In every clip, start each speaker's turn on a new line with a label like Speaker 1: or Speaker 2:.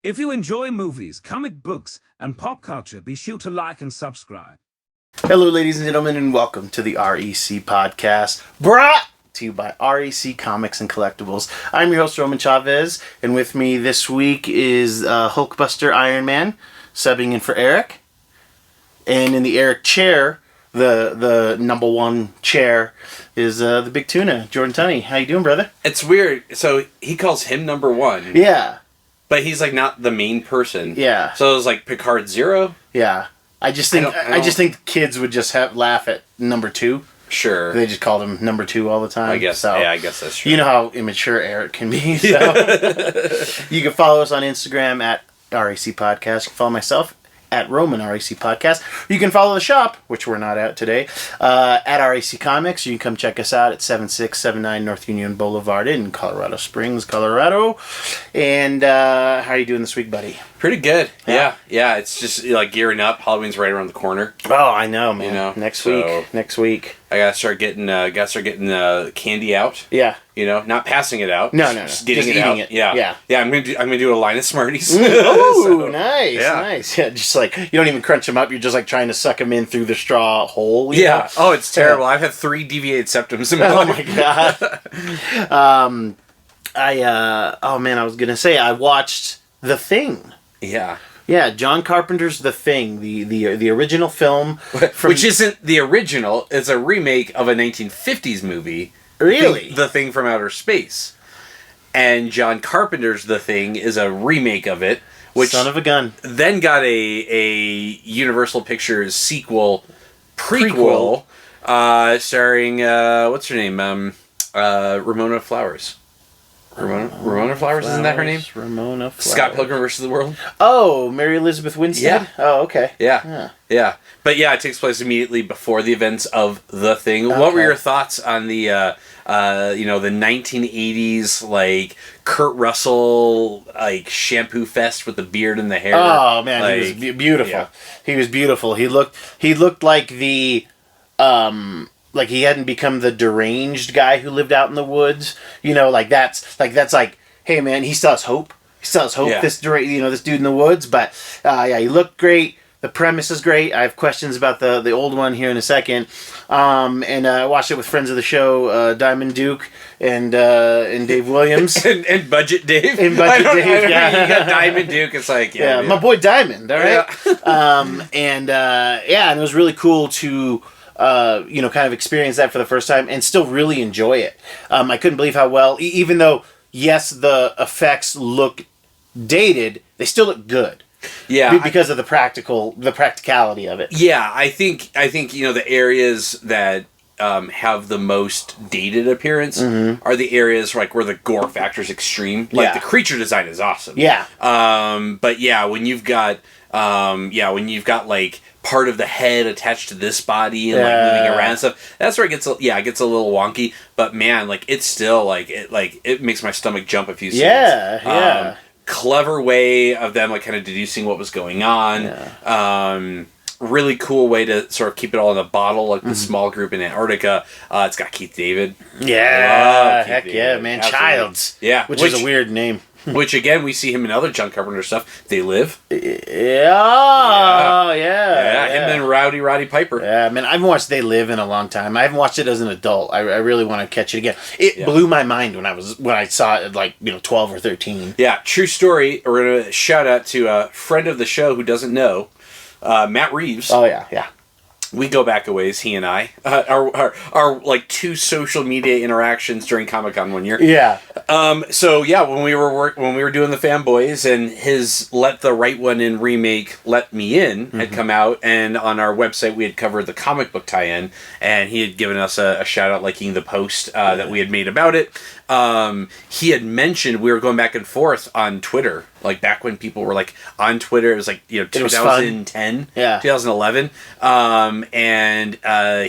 Speaker 1: If you enjoy movies, comic books, and pop culture, be sure to like and subscribe.
Speaker 2: Hello, ladies and gentlemen, and welcome to the REC podcast, brought to you by REC Comics and Collectibles. I'm your host, Roman Chavez, and with me this week is Hulkbuster Iron Man, subbing in for Eric. And in the Eric chair, the number one chair, is the big Tuna, Jordan Tunney. How you doing, brother?
Speaker 3: It's weird. So he calls him number one.
Speaker 2: Yeah.
Speaker 3: But he's like not the main person.
Speaker 2: Yeah.
Speaker 3: So it was like Picard Zero.
Speaker 2: Yeah. I just think kids would just laugh at number two. Sure. They just called him number two all the time.
Speaker 3: I guess. So, yeah, I guess that's true.
Speaker 2: You know how immature Eric can be. So you can follow us on Instagram at REC Podcast. You can follow myself at Roman REC Podcast. You can follow the shop, which we're not at today, at REC Comics. You can come check us out at 7679 North Union Boulevard in Colorado Springs, Colorado. And how are you doing this week, buddy?
Speaker 3: Pretty good. Yeah. It's just like gearing up. Halloween's right around the corner.
Speaker 2: Oh, I know, man. You know, next week.
Speaker 3: I gotta start getting candy out. Yeah. You know, not passing it out.
Speaker 2: No.
Speaker 3: Just getting it out. Yeah. I'm gonna do a line of Smarties.
Speaker 2: Oh, so, nice. Yeah, just like you don't even crunch them up. You're just like trying to suck them in through the straw hole.
Speaker 3: Yeah. Know? Oh, it's terrible. I've had 3 deviated septums in my life.
Speaker 2: Oh my god. I was gonna say I watched The Thing.
Speaker 3: Yeah.
Speaker 2: Yeah, John Carpenter's The Thing, the original film.
Speaker 3: Which isn't the original. It's a remake of a 1950s movie.
Speaker 2: Really?
Speaker 3: The Thing from Outer Space. And John Carpenter's The Thing is a remake of it. Which
Speaker 2: son of a gun.
Speaker 3: Then got a Universal Pictures prequel. Starring, what's her name? Ramona Flowers. Ramona Flowers, isn't that her name?
Speaker 2: Ramona Flowers.
Speaker 3: Scott Pilgrim vs. the World.
Speaker 2: Oh, Mary Elizabeth Winstead?
Speaker 3: Yeah.
Speaker 2: Oh, okay.
Speaker 3: Yeah. But yeah, it takes place immediately before the events of The Thing. Okay. What were your thoughts on the, the 1980s, like, Kurt Russell, like, shampoo fest with the beard and the hair?
Speaker 2: Oh, man, like, he was beautiful. Yeah. He was beautiful. He looked like the, like he hadn't become the deranged guy who lived out in the woods. You know, that's like, hey man, he still has hope. He still has hope. Yeah. This dude in the woods. But he looked great. The premise is great. I have questions about the old one here in a second. And I watched it with friends of the show, Diamond Duke and Dave Williams
Speaker 3: and Budget Dave.
Speaker 2: And Budget Dave. Yeah,
Speaker 3: you got Diamond Duke. It's like
Speaker 2: my boy Diamond. All right. Yeah. And it was really cool to. Kind of experience that for the first time and still really enjoy it. I couldn't believe how well, even though, yes, the effects look dated, they still look good.
Speaker 3: Yeah.
Speaker 2: Because of the practicality of it.
Speaker 3: Yeah, I think the areas that have the most dated appearance are the areas like where the gore factor is extreme. Like the creature design is awesome.
Speaker 2: Yeah.
Speaker 3: But yeah, when you've got like part of the head attached to this body and like moving around and stuff, that's where it gets a little wonky. But man, like it's still it makes my stomach jump if you see
Speaker 2: it.
Speaker 3: Clever way of them like kind of deducing what was going on. Yeah. Really cool way to sort of keep it all in a bottle, like the small group in Antarctica. It's got Keith David.
Speaker 2: Yeah, heck yeah, man. Absolutely. Childs.
Speaker 3: Yeah,
Speaker 2: which is a weird name.
Speaker 3: Which again, we see him in other John Carpenter stuff. They Live.
Speaker 2: Yeah.
Speaker 3: Him and Roddy Piper.
Speaker 2: Yeah, man, I haven't watched They Live in a long time. I haven't watched it as an adult. I really want to catch it again. It blew my mind when I saw it at 12 or 13.
Speaker 3: Yeah, true story. We're gonna shout out to a friend of the show who doesn't know, Matt Reeves.
Speaker 2: Oh yeah.
Speaker 3: We go back a ways, he and I. Our like 2 social media interactions during Comic-Con one year.
Speaker 2: Yeah.
Speaker 3: So yeah, when we were doing the Fanboys and his Let the Right One In remake, Let Me In, had come out, and on our website we had covered the comic book tie-in, and he had given us a shout out liking the post that we had made about it. He had mentioned we were going back and forth on Twitter, like back when people were like on Twitter. It was like 2010, 2011. And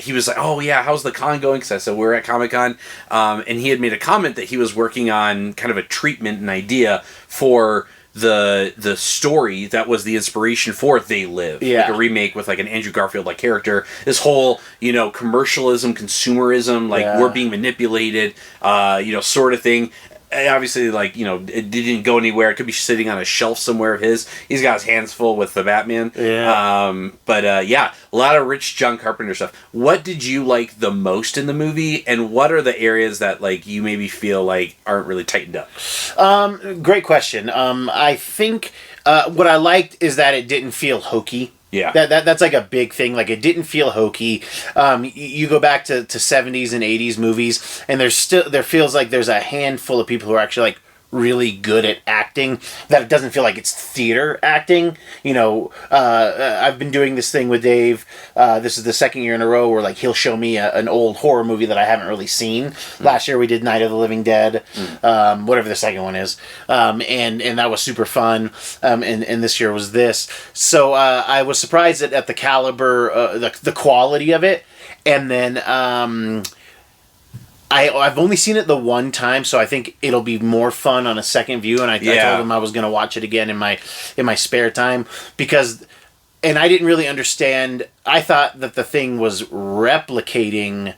Speaker 3: he was like, "Oh yeah, how's the con going?" Because I said we're at Comic-Con, and he had made a comment that he was working on kind of a treatment and idea for the story that was the inspiration for They Live. Like a remake with like an Andrew Garfield like character. This whole, commercialism, consumerism, like we're being manipulated, sort of thing. obviously, like, it didn't go anywhere. It could be sitting on a shelf somewhere of his. He's got his hands full with the Batman.
Speaker 2: Yeah.
Speaker 3: But yeah, a lot of rich John Carpenter stuff. What did you like the most in the movie, and what are the areas that, like, you maybe feel like aren't really tightened up?
Speaker 2: Great question. I think what I liked is that it didn't feel hokey.
Speaker 3: Yeah.
Speaker 2: That's like a big thing. Like, it didn't feel hokey. You go back to 70s and 80s movies, and there feels like there's a handful of people who are actually, like, really good at acting, that it doesn't feel like it's theater acting. I've been doing this thing with Dave. This is the second year in a row where, like, he'll show me an old horror movie that I haven't really seen. Last year we did Night of the Living Dead, whatever the second one is, and that was super fun. And this year was this. So I was surprised at the caliber, the quality of it, and then. I've only seen it the one time, so I think it'll be more fun on a second view. And I told him I was going to watch it again in my spare time, and I didn't really understand. I thought that the thing was replicating,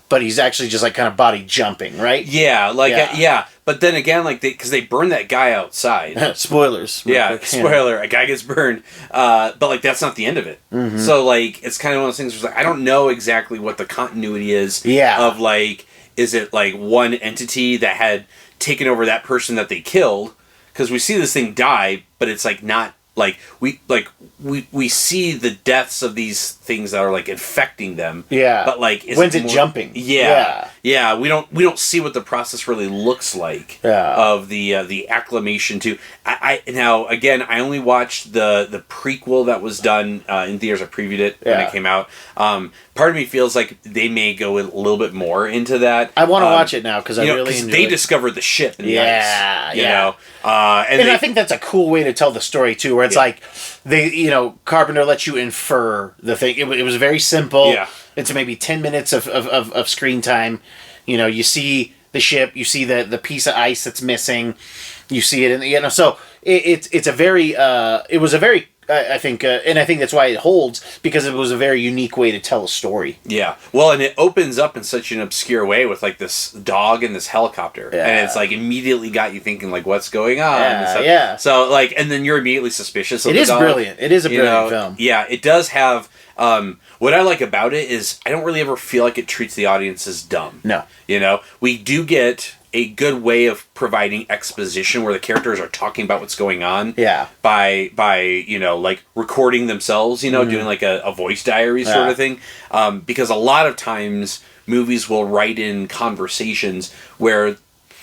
Speaker 2: but he's actually just, like, kind of body jumping, right?
Speaker 3: Yeah, but then again, like, because they burn that guy outside.
Speaker 2: Spoilers.
Speaker 3: Yeah, spoiler. A guy gets burned, but, like, that's not the end of it.
Speaker 2: Mm-hmm.
Speaker 3: So, like, it's kind of one of those things where, like, I don't know exactly what the continuity is.
Speaker 2: Yeah.
Speaker 3: Of, like, is it, like, one entity that had taken over that person that they killed? Because we see this thing die, but it's, like, not, like, we see the deaths of these things that are, like, infecting them.
Speaker 2: Yeah.
Speaker 3: But, like,
Speaker 2: when's it jumping?
Speaker 3: Yeah. We don't see what the process really looks like.
Speaker 2: Yeah.
Speaker 3: Of the acclimation to. I now, again, I only watched the prequel that was done in theaters. I previewed it when it came out. Part of me feels like they may go a little bit more into that.
Speaker 2: I want to watch it now because I really enjoy
Speaker 3: they
Speaker 2: it.
Speaker 3: discovered the ship in the ice. You know?
Speaker 2: And I think that's a cool way to tell the story too, where it's like Carpenter lets you infer the thing. It was very simple.
Speaker 3: Yeah.
Speaker 2: It's maybe 10 minutes of screen time. You see the ship, you see the piece of ice that's missing, you see it, and so it's a very it was a very I think and I think that's why it holds, because it was a very unique way to tell a story.
Speaker 3: Yeah. Well, and it opens up in such an obscure way with, like, this dog and this helicopter.
Speaker 2: Yeah.
Speaker 3: And it's, like, immediately got you thinking, like, what's going on?
Speaker 2: Yeah.
Speaker 3: So, like, and then you're immediately suspicious of
Speaker 2: It
Speaker 3: the
Speaker 2: is
Speaker 3: dog.
Speaker 2: brilliant. It is a brilliant film.
Speaker 3: Yeah, it does have... what I like about it is I don't really ever feel like it treats the audience as dumb.
Speaker 2: No.
Speaker 3: We do get a good way of providing exposition where the characters are talking about what's going on.
Speaker 2: Yeah.
Speaker 3: By like, recording themselves, doing, like, a voice diary sort of thing. Because a lot of times movies will write in conversations where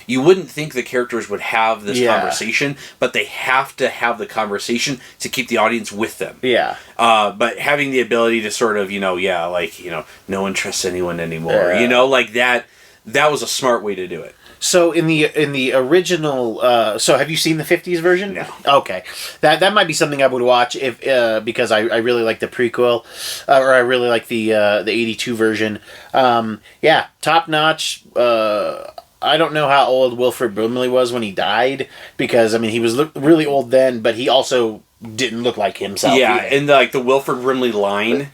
Speaker 3: you wouldn't think the characters would have this conversation, but they have to have the conversation to keep the audience with them.
Speaker 2: Yeah.
Speaker 3: But having the ability to sort of, no one trusts anyone anymore. Like that was a smart way to do it.
Speaker 2: So in the original, so have you seen the 50s version?
Speaker 3: No.
Speaker 2: Okay, that might be something I would watch if because I really like the prequel, or I really like the 82 version. Top notch. I don't know how old Wilford Brimley was when he died, because he was really old then, but he also didn't look like himself.
Speaker 3: Yeah,
Speaker 2: either.
Speaker 3: and like the Wilford Brimley line,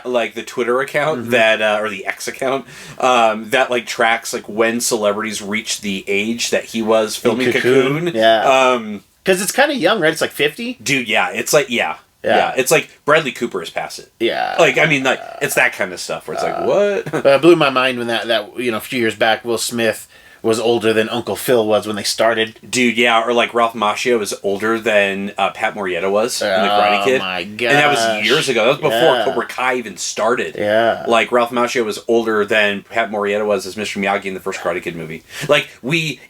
Speaker 3: like the Twitter account that or the X account that like tracks like when celebrities reach the age that he was filming Cocoon.
Speaker 2: Yeah, because it's kind of young, right? It's like 50.
Speaker 3: Dude, yeah, it's like yeah, it's like Bradley Cooper is past it.
Speaker 2: Yeah,
Speaker 3: like it's that kind of stuff where it's like what?
Speaker 2: It blew my mind when that a few years back Will Smith was older than Uncle Phil was when they started.
Speaker 3: Dude, yeah, or like Ralph Macchio was older than Pat Morita was in The Karate Kid.
Speaker 2: Oh my god!
Speaker 3: And that was years ago. That was before Cobra Kai even started.
Speaker 2: Yeah.
Speaker 3: Like Ralph Macchio was older than Pat Morita was as Mr. Miyagi in the first Karate Kid movie. Like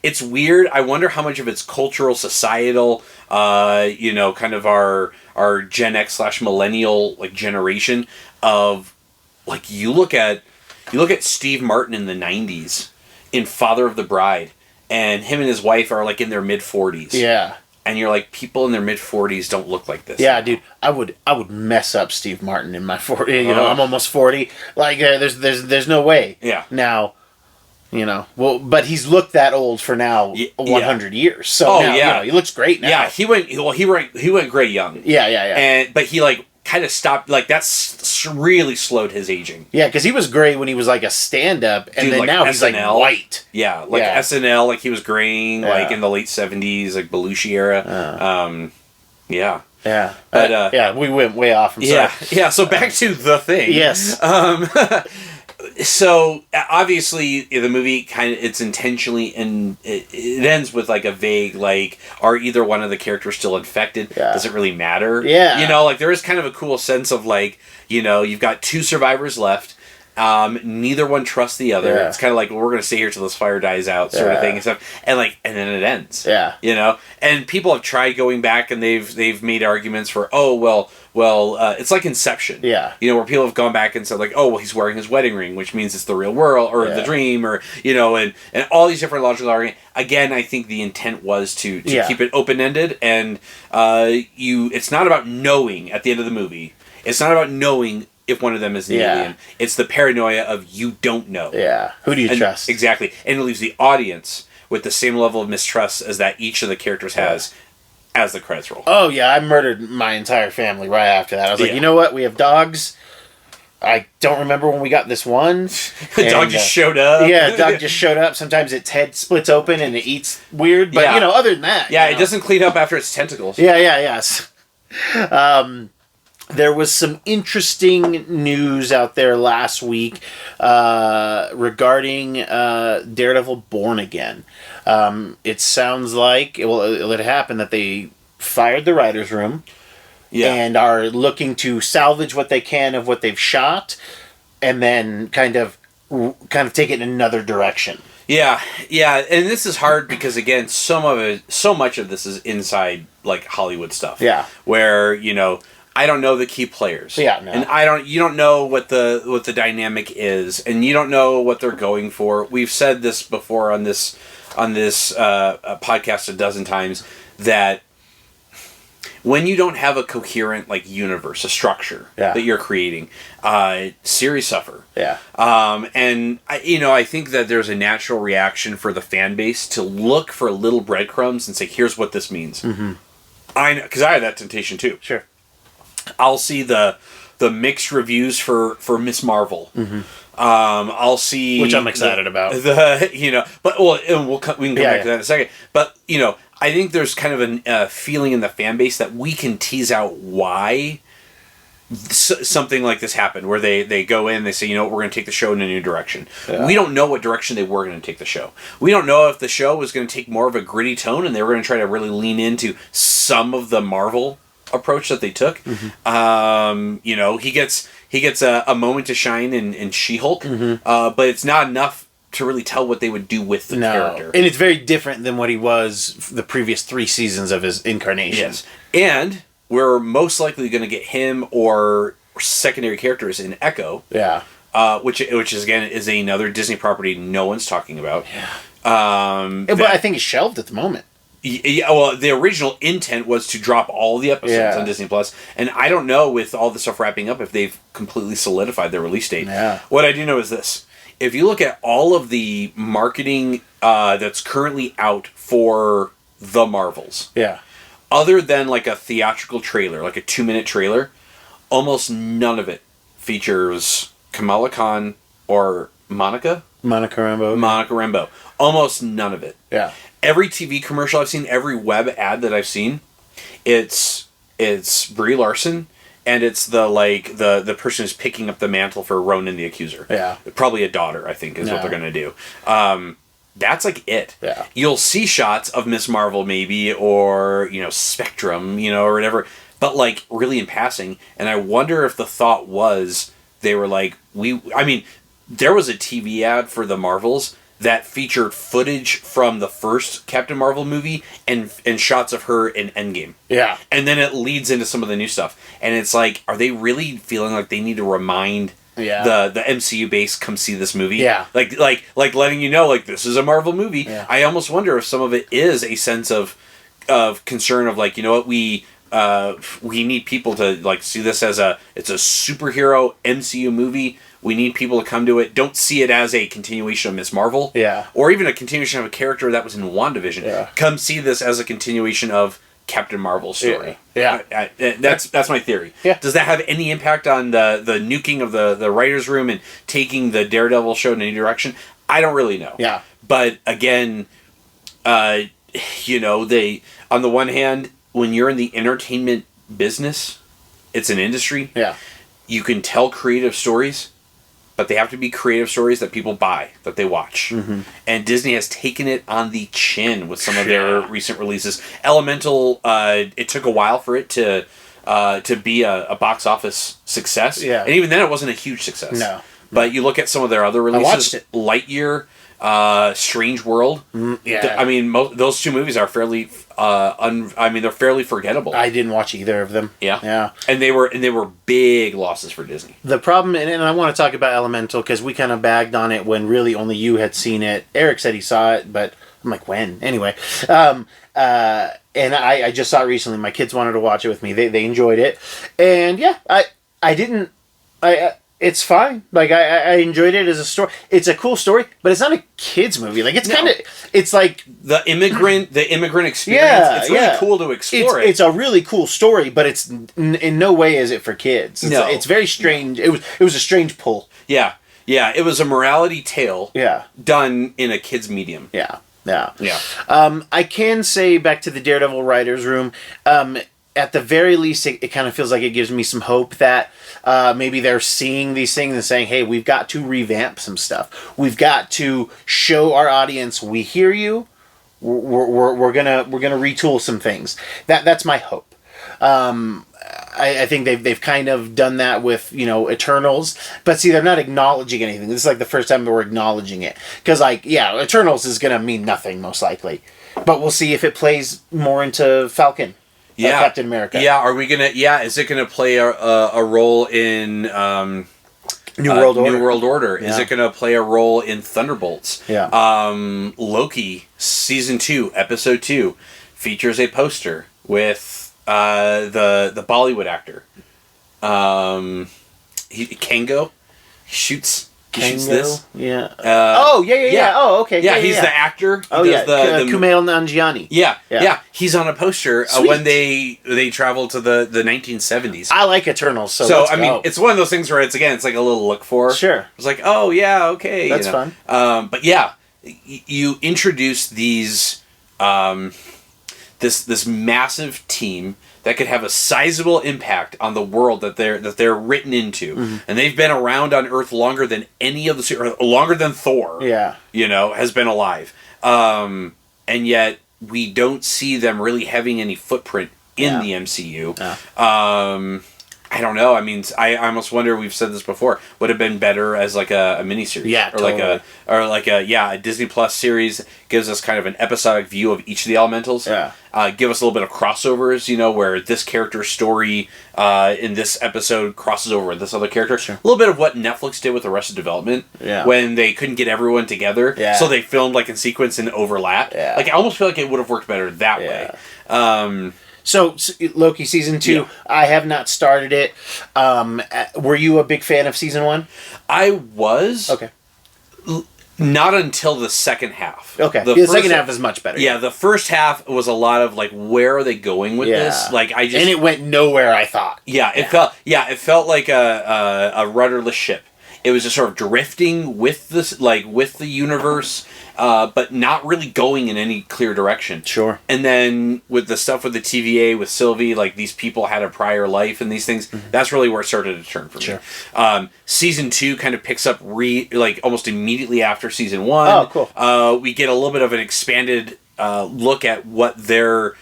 Speaker 3: it's weird. I wonder how much of it's cultural, societal, kind of our Gen X / millennial like generation of like you look at Steve Martin in the 90s. In Father of the Bride, and him and his wife are like in their mid 40s.
Speaker 2: Yeah,
Speaker 3: and you're like, people in their mid 40s don't look like this.
Speaker 2: Yeah, dude, I would mess up Steve Martin in my 40. I'm almost 40. Like, there's no way.
Speaker 3: Yeah.
Speaker 2: Now, well, but he's looked that old for now 100 years. So now, he looks great now.
Speaker 3: Yeah, he went great young.
Speaker 2: Yeah.
Speaker 3: And but he like kind of stopped. Like that's really slowed his aging.
Speaker 2: Yeah, because he was great when he was like a stand-up, and
Speaker 3: Dude,
Speaker 2: then
Speaker 3: like
Speaker 2: now he's like
Speaker 3: SNL.
Speaker 2: white.
Speaker 3: Yeah, like SNL, like he was graying, like
Speaker 2: Yeah.
Speaker 3: in the late 70s, like Belushi era. Yeah.
Speaker 2: Yeah,
Speaker 3: But,
Speaker 2: yeah, we went way off. I'm
Speaker 3: Yeah,
Speaker 2: sorry.
Speaker 3: yeah. So back to the thing.
Speaker 2: Yes.
Speaker 3: So obviously the movie it's intentionally, and it ends with like a vague, like, are either one of the characters still infected?
Speaker 2: Yeah.
Speaker 3: Does it really matter?
Speaker 2: Yeah.
Speaker 3: You know, like there is kind of a cool sense of like, you know, you've got two survivors left. Neither one trusts the other.
Speaker 2: Yeah.
Speaker 3: It's kind of like, well, we're going to stay here till this fire dies out, sort of thing and stuff. And and then it ends.
Speaker 2: Yeah.
Speaker 3: You know, and people have tried going back, and they've made arguments for, it's like Inception.
Speaker 2: Yeah.
Speaker 3: You know, where people have gone back and said like, oh, well, he's wearing his wedding ring, which means it's the real world or the dream, or you know, and all these different logical arguments. Again, I think the intent was to keep it open ended, and it's not about knowing at the end of the movie. It's not about knowing if one of them is an alien. It's the paranoia of you don't know.
Speaker 2: Yeah. Who do you trust?
Speaker 3: Exactly. And it leaves the audience with the same level of mistrust as that each of the characters has as the credits roll.
Speaker 2: Oh, yeah. I murdered my entire family right after that. I was like, you know what? We have dogs. I don't remember when we got this one.
Speaker 3: The dog just showed up.
Speaker 2: Yeah, dog just showed up. Sometimes its head splits open and it eats weird. But, you know, other than that.
Speaker 3: Yeah, it doesn't clean up after its tentacles.
Speaker 2: Yes. There was some interesting news out there last week regarding Daredevil Born Again. It sounds like it happened that they fired the writer's room and are looking to salvage what they can of what they've shot and then kind of take it in another direction.
Speaker 3: Yeah, and this is hard because again, so much of this is inside like Hollywood stuff.
Speaker 2: Yeah.
Speaker 3: Where, you know, I don't know the key players.
Speaker 2: Yeah, no.
Speaker 3: And you don't know what the dynamic is, and you don't know what they're going for. We've said this before on this podcast a dozen times, that when you don't have a coherent like universe, a structure that you're creating, series suffer.
Speaker 2: Yeah.
Speaker 3: And I think that there's a natural reaction for the fan base to look for little breadcrumbs and say, here's what this means. Mm-hmm. I know, because I had that temptation too.
Speaker 2: Sure.
Speaker 3: I'll see the mixed reviews for Miss Marvel. Mm-hmm. I'll see,
Speaker 2: which I'm excited about.
Speaker 3: We can come back to that in a second. But I think there's kind of a feeling in the fan base that we can tease out why something like this happened, where they go in, they say, we're going to take the show in a new direction. Yeah. We don't know what direction they were going to take the show. We don't know if the show was going to take more of a gritty tone and they were going to try to really lean into some of the Marvel approach that they took. Mm-hmm. He gets a moment to shine in She-Hulk, but it's not enough to really tell what they would do with the character.
Speaker 2: And it's very different than what he was the previous 3 seasons of his incarnation.
Speaker 3: Yes. And we're most likely going to get him or secondary characters in Echo.
Speaker 2: Yeah.
Speaker 3: Which is again is another Disney property no one's talking about.
Speaker 2: Yeah. But I think it's shelved at the moment.
Speaker 3: Yeah, well, the original intent was to drop all the episodes on Disney Plus, and I don't know, with all the stuff wrapping up, if they've completely solidified their release date.
Speaker 2: Yeah.
Speaker 3: What I do know is this: if you look at all of the marketing that's currently out for the Marvels, other than like a theatrical trailer, like a 2-minute trailer, almost none of it features Kamala Khan or Monica Rambeau. Almost none of it.
Speaker 2: Yeah.
Speaker 3: Every TV commercial I've seen, every web ad that I've seen, it's Brie Larson, and it's the person who's picking up the mantle for Ronan the Accuser. Yeah. Probably a daughter, I think, is what they're going to do. That's like it.
Speaker 2: Yeah.
Speaker 3: You'll see shots of Miss Marvel maybe, or, Spectrum, or whatever, but like really in passing. And I wonder if the thought was they were like, there was a TV ad for the Marvels that featured footage from the first Captain Marvel movie and shots of her in Endgame. Yeah. And then it leads into some of the new stuff. And it's like, are they really feeling like they need to remind the MCU base, come see this movie? Yeah. Like letting you know, like, this is a Marvel movie. Yeah. I almost wonder if some of it is a sense of concern of like, what, we need people to like see this as it's a superhero MCU movie. We need people to come to it. Don't see it as a continuation of Miss Marvel. Yeah. Or even a continuation of a character that was in WandaVision. Yeah. Come see this as a continuation of Captain Marvel story.
Speaker 2: Yeah.
Speaker 3: That's my theory.
Speaker 2: Yeah.
Speaker 3: Does that have any impact on the nuking of the writers' room and taking the Daredevil show in any direction? I don't really know.
Speaker 2: Yeah.
Speaker 3: But again, they, on the one hand, when you're in the entertainment business, it's an industry.
Speaker 2: Yeah.
Speaker 3: You can tell creative stories, but they have to be creative stories that people buy, that they watch. Mm-hmm. And Disney has taken it on the chin with some of their recent releases. Elemental, it took a while for it to be a box office success.
Speaker 2: Yeah.
Speaker 3: And even then, it wasn't a huge success.
Speaker 2: No.
Speaker 3: But you look at some of their other releases.
Speaker 2: I watched it.
Speaker 3: Lightyear, Strange World.
Speaker 2: Yeah.
Speaker 3: I mean, those two movies are fairly they're fairly forgettable.
Speaker 2: I didn't watch either of them.
Speaker 3: Yeah. And they were big losses for Disney.
Speaker 2: The problem, and I want to talk about Elemental because we kind of bagged on it when really only you had seen it. Eric said he saw it, but I'm like, when? Anyway. And I just saw it recently. My kids wanted to watch it with me. They enjoyed it. And yeah, it's fine. Like, I enjoyed it as a story. It's a cool story, but it's not a kid's movie. Like, it's kind of... It's like...
Speaker 3: The immigrant experience.
Speaker 2: Yeah,
Speaker 3: it's really cool to explore
Speaker 2: It's a really cool story, but it's... in no way is it for kids. It's very strange. It was a strange pull.
Speaker 3: Yeah. Yeah, it was a morality tale.
Speaker 2: Yeah.
Speaker 3: Done in a kid's medium.
Speaker 2: Yeah. I can say, back to the Daredevil writers' room... at the very least, it kind of feels like it gives me some hope that maybe they're seeing these things and saying, hey, we've got to revamp some stuff. We've got to show our audience we hear you. We're gonna retool some things. That's my hope. I think they've kind of done that with, Eternals. But see, they're not acknowledging anything. This is like the first time we're acknowledging it. Because, Eternals is going to mean nothing, most likely. But we'll see if it plays more into Falcon.
Speaker 3: Yeah,
Speaker 2: Captain America.
Speaker 3: Yeah, are we gonna? Yeah, is it gonna play a role in
Speaker 2: New World Order?
Speaker 3: New World Order.
Speaker 2: Yeah.
Speaker 3: Is it gonna play a role in Thunderbolts?
Speaker 2: Yeah.
Speaker 3: Loki season 2, episode 2 features a poster with the Bollywood actor. Kango shoots. Shoots this.
Speaker 2: Yeah.
Speaker 3: Yeah.
Speaker 2: Oh, okay.
Speaker 3: Yeah, he's the actor.
Speaker 2: Oh, yeah. Kumail Nanjiani.
Speaker 3: Yeah. He's on a poster when they travel to the 1970s.
Speaker 2: I like Eternals, so
Speaker 3: let's go. It's one of those things where it's like a little look for.
Speaker 2: Sure.
Speaker 3: It's like, oh, yeah, okay.
Speaker 2: That's fun.
Speaker 3: But yeah, you introduce these, this massive team that could have a sizable impact on the world that they're written into, and they've been around on Earth longer than any of the longer than Thor.
Speaker 2: Yeah,
Speaker 3: has been alive, and yet we don't see them really having any footprint in the MCU. Yeah. I don't know. I mean, I almost wonder. We've said this before. Would have been better as like a miniseries, a Disney Plus series. Gives us kind of an episodic view of each of the elementals.
Speaker 2: Yeah.
Speaker 3: Give us a little bit of crossovers. Where this character's story in this episode crosses over with this other character.
Speaker 2: Sure.
Speaker 3: A little bit of what Netflix did with Arrested Development.
Speaker 2: Yeah.
Speaker 3: When they couldn't get everyone together, so they filmed like in sequence and overlap.
Speaker 2: Yeah.
Speaker 3: Like I almost feel like it would have worked better that way.
Speaker 2: So, Loki Season 2, I have not started it. Were you a big fan of Season 1?
Speaker 3: I was.
Speaker 2: Okay.
Speaker 3: Not until the second half.
Speaker 2: Okay. The second half is much better.
Speaker 3: Yeah, the first half was a lot of, like, where are they going with this? Like, And
Speaker 2: it went nowhere, I thought.
Speaker 3: It felt like a rudderless ship. It was just sort of drifting with the universe, but not really going in any clear direction.
Speaker 2: Sure.
Speaker 3: And then with the stuff with the TVA, with Sylvie, like these people had a prior life and these things, that's really where it started to turn for me.
Speaker 2: Sure.
Speaker 3: Season 2 kind of picks up almost immediately after Season 1.
Speaker 2: Oh, cool.
Speaker 3: We get a little bit of an expanded look at what they're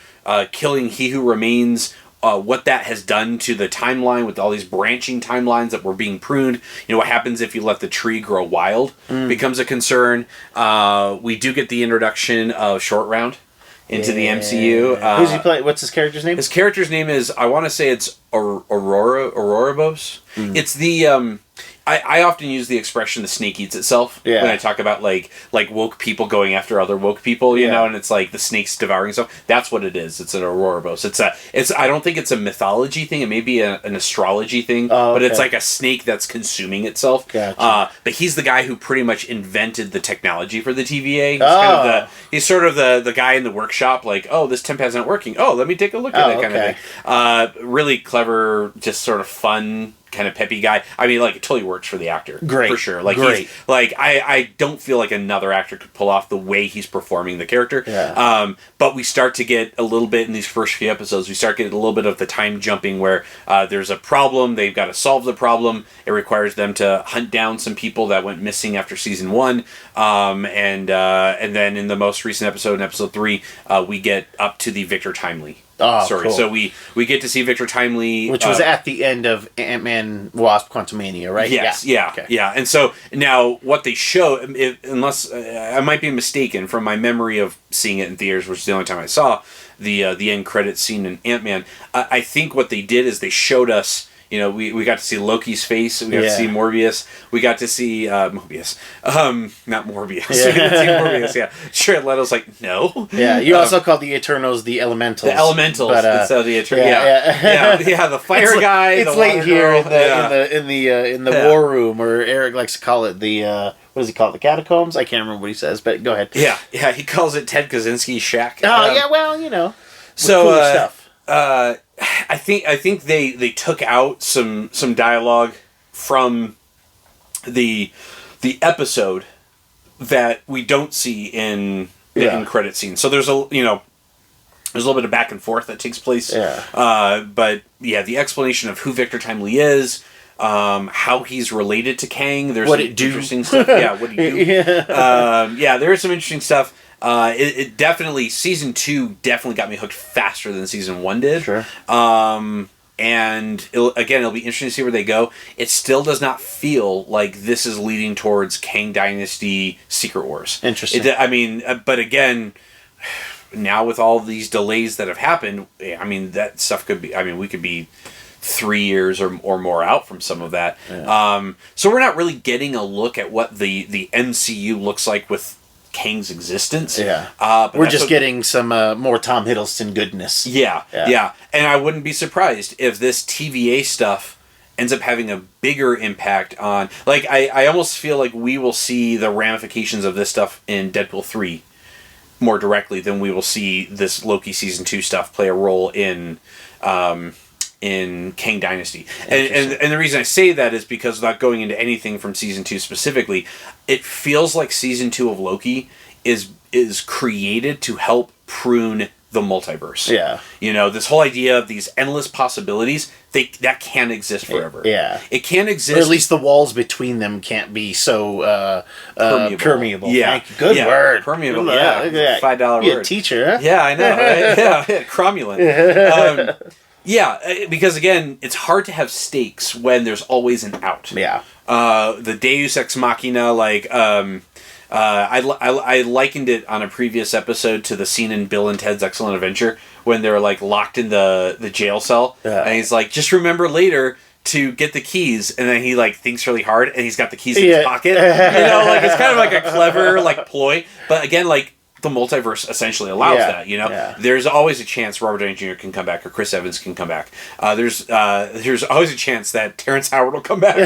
Speaker 3: killing He Who Remains, what that has done to the timeline with all these branching timelines that were being pruned. What happens if you let the tree grow wild becomes a concern. We do get the introduction of Short Round into the MCU.
Speaker 2: Who's he play? What's his character's name?
Speaker 3: His character's name is, I want to say it's Ouroboros. It's the... I often use the expression "the snake eats itself" when I talk about like woke people going after other woke people, you know, and it's like the snake's devouring stuff. That's what it is. It's an Ouroboros. It's I don't think it's a mythology thing. It may be an astrology thing, but it's like a snake that's consuming itself.
Speaker 2: Gotcha.
Speaker 3: But he's the guy who pretty much invented the technology for the TVA. He's sort of the guy in the workshop, like, oh, this tempad's not working. Oh, let me take a look at it, kind of thing. Really clever, just sort of fun, kind of peppy guy. I mean, like, it totally works for the actor.
Speaker 2: Great.
Speaker 3: For sure. Like,
Speaker 2: Great.
Speaker 3: I don't feel like another actor could pull off the way he's performing the character.
Speaker 2: Yeah.
Speaker 3: But we start to get a little bit in these first few episodes, we start getting a little bit of the time jumping where there's a problem, they've got to solve the problem. It requires them to hunt down some people that went missing after season 1. And then in the most recent episode, in episode 3, we get up to the Victor Timely story.
Speaker 2: Cool.
Speaker 3: So we get to see Victor Timely,
Speaker 2: which was at the end of Ant-Man Wasp Quantumania, right?
Speaker 3: Yes, yeah. And so now what they show, unless I might be mistaken from my memory of seeing it in theaters, which is the only time I saw the end credits scene in Ant-Man, I think what they did is they showed us, you know, we got to see Loki's face, we got to see Morbius, we got to see Mobius, not Morbius, we got to see Morbius, yeah. Jared Leto's like, no.
Speaker 2: Yeah, you also called the Eternals the Elementals.
Speaker 3: The Elementals,
Speaker 2: but,
Speaker 3: instead of the Eternals, the fire guy.
Speaker 2: It's
Speaker 3: the
Speaker 2: late here
Speaker 3: girl.
Speaker 2: in the war room, or Eric likes to call it the, what does he call it, the catacombs? I can't remember what he says, but go ahead.
Speaker 3: Yeah, he calls it Ted Kaczynski's shack.
Speaker 2: Oh, yeah, well, you know,
Speaker 3: so
Speaker 2: cool stuff.
Speaker 3: I think they took out some dialogue from the episode that we don't see in the end credit scene. So there's a little bit of back and forth that takes place.
Speaker 2: Yeah.
Speaker 3: But yeah, the explanation of who Victor Timely is, how he's related to Kang. There's some interesting stuff. Yeah, what do you do? There is some interesting stuff. It definitely, season 2 definitely got me hooked faster than season 1 did.
Speaker 2: Sure.
Speaker 3: And it'll be interesting to see where they go. It still does not feel like this is leading towards Kang Dynasty Secret Wars.
Speaker 2: Interesting.
Speaker 3: But again, now with all these delays that have happened, I mean, that stuff could be, we could be 3 years or more out from some of that. Yeah. So we're not really getting a look at what the MCU looks like with Kang's existence.
Speaker 2: Yeah. We're just getting some more Tom Hiddleston goodness.
Speaker 3: Yeah. And I wouldn't be surprised if this TVA stuff ends up having a bigger impact on... Like, I almost feel like we will see the ramifications of this stuff in Deadpool 3 more directly than we will see this Loki Season 2 stuff play a role in Kang Dynasty. And the reason I say that is because, without going into anything from Season 2 specifically, it feels like Season 2 of Loki is created to help prune the multiverse.
Speaker 2: Yeah.
Speaker 3: You know, this whole idea of these endless possibilities, that can't exist forever. It can't exist.
Speaker 2: Or at least the walls between them can't be so permeable.
Speaker 3: Yeah.
Speaker 2: Good word.
Speaker 3: Permeable. Yeah. $5 word.
Speaker 2: You're a teacher, huh?
Speaker 3: Yeah, I know. Right? Yeah. Cromulent. Yeah, because again, it's hard to have stakes when there's always an out.
Speaker 2: Yeah.
Speaker 3: The Deus Ex Machina, like, I likened it on a previous episode to the scene in Bill and Ted's Excellent Adventure when they're like locked in the jail cell, and he's like, just remember later to get the keys, and then he like thinks really hard, and he's got the keys in his pocket. You know, like it's kind of like a clever like ploy, but again, like, the multiverse essentially allows that, you know.
Speaker 2: Yeah.
Speaker 3: There's always a chance Robert Downey Jr. can come back, or Chris Evans can come back. There's always a chance that Terrence Howard will come back.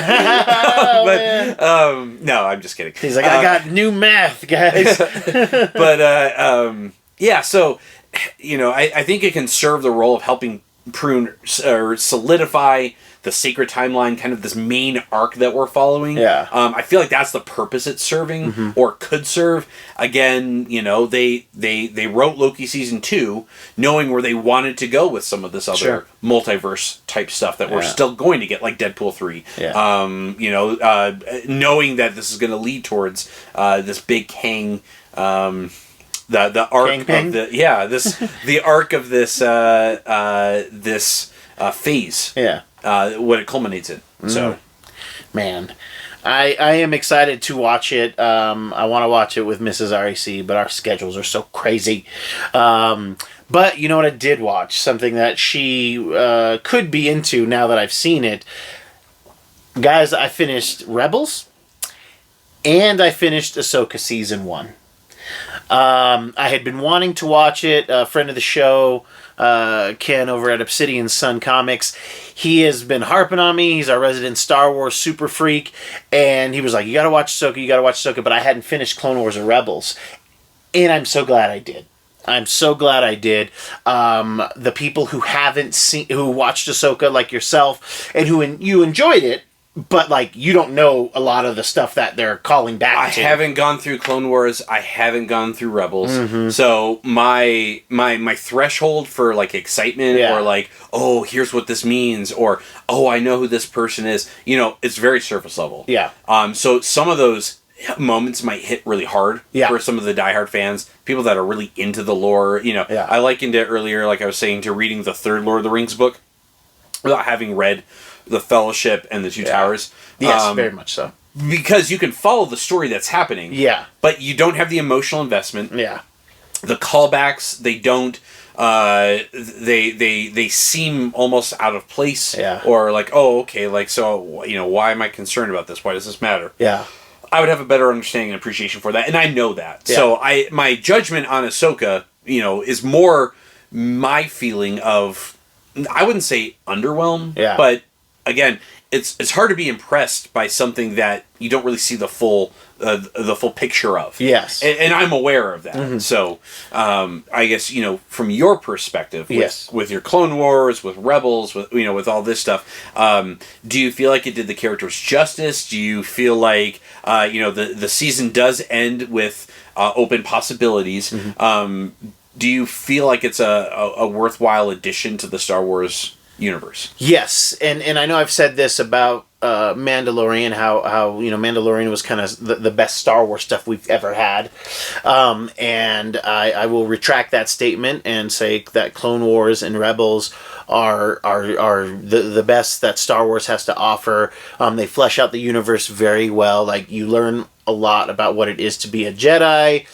Speaker 3: No, I'm just kidding.
Speaker 2: He's like, I got new math, guys.
Speaker 3: But yeah, so you know, I think it can serve the role of helping prune or solidify the sacred timeline, kind of this main arc that we're following.
Speaker 2: Yeah.
Speaker 3: I feel like that's the purpose it's serving, or could serve. Again, you know, they wrote Loki Season 2 knowing where they wanted to go with some of this other multiverse type stuff that we're still going to get, like Deadpool 3.
Speaker 2: Yeah.
Speaker 3: You know, knowing that this is going to lead towards this big Kang, the arc of the arc of this this phase.
Speaker 2: Yeah.
Speaker 3: What it culminates in. So,
Speaker 2: man, I am excited to watch it. I want to watch it with Mrs. REC, but our schedules are so crazy. But you know what I did watch? Something that she could be into now that I've seen it. Guys, I finished Rebels, and I finished Ahsoka Season 1. I had been wanting to watch it. A friend of the show, Ken over at Obsidian Sun Comics, he has been harping on me. He's our resident Star Wars super freak, and he was like, you gotta watch Ahsoka, but I hadn't finished Clone Wars or Rebels, and I'm so glad I did. The people who who watched Ahsoka like yourself, and you enjoyed it, but like you don't know a lot of the stuff that they're calling back to.
Speaker 3: I haven't gone through Clone Wars. I haven't gone through Rebels. So my threshold for like excitement or like, oh, here's what this means, or oh, I know who this person is. It's very surface level.
Speaker 2: Yeah.
Speaker 3: So some of those moments might hit really hard for some of the diehard fans, people that are really into the lore. I likened it earlier, like I was saying, to reading the third Lord of the Rings book without having read the Fellowship and the Two Towers.
Speaker 2: Yes, very much so.
Speaker 3: Because you can follow the story that's happening.
Speaker 2: Yeah.
Speaker 3: But you don't have the emotional investment.
Speaker 2: Yeah.
Speaker 3: The callbacks, they don't. They seem almost out of place.
Speaker 2: Yeah.
Speaker 3: Or like, oh, okay, like, so, why am I concerned about this? Why does this matter?
Speaker 2: Yeah.
Speaker 3: I would have a better understanding and appreciation for that, and I know that. Yeah. So my judgment on Ahsoka, is more my feeling of, I wouldn't say underwhelmed, but again, it's hard to be impressed by something that you don't really see the full picture of.
Speaker 2: Yes,
Speaker 3: and I'm aware of that. Mm-hmm. So I guess from your perspective, with your Clone Wars, with Rebels, with all this stuff, do you feel like it did the characters justice? Do you feel like the season does end with open possibilities? Mm-hmm. Do you feel like it's a worthwhile addition to the Star Wars universe? Yes,
Speaker 2: and I know I've said this about Mandalorian, how Mandalorian was kind of the best Star Wars stuff we've ever had, and I will retract that statement and say that Clone Wars and Rebels are the best that Star Wars has to offer. They flesh out the universe very well. Like, you learn a lot about what it is to be a Jedi.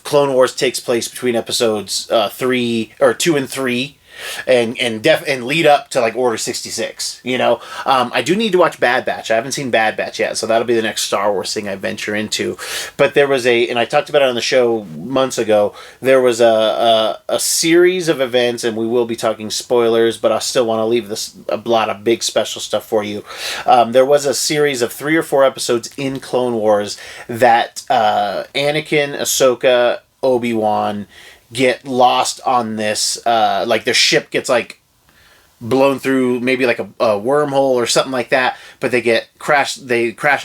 Speaker 2: Clone Wars takes place between episodes 2 and 3. And lead up to like Order 66. I do need to watch Bad Batch. I haven't seen Bad Batch yet, so that'll be the next Star Wars thing I venture into. But there was and I talked about it on the show months ago, there was a series of events, and we will be talking spoilers, but I still want to leave a lot of big special stuff for you. There was a series of 3 or 4 episodes in Clone Wars that Anakin, Ahsoka, Obi-Wan get lost on this, like their ship gets like blown through maybe like a wormhole or something like that, but they crash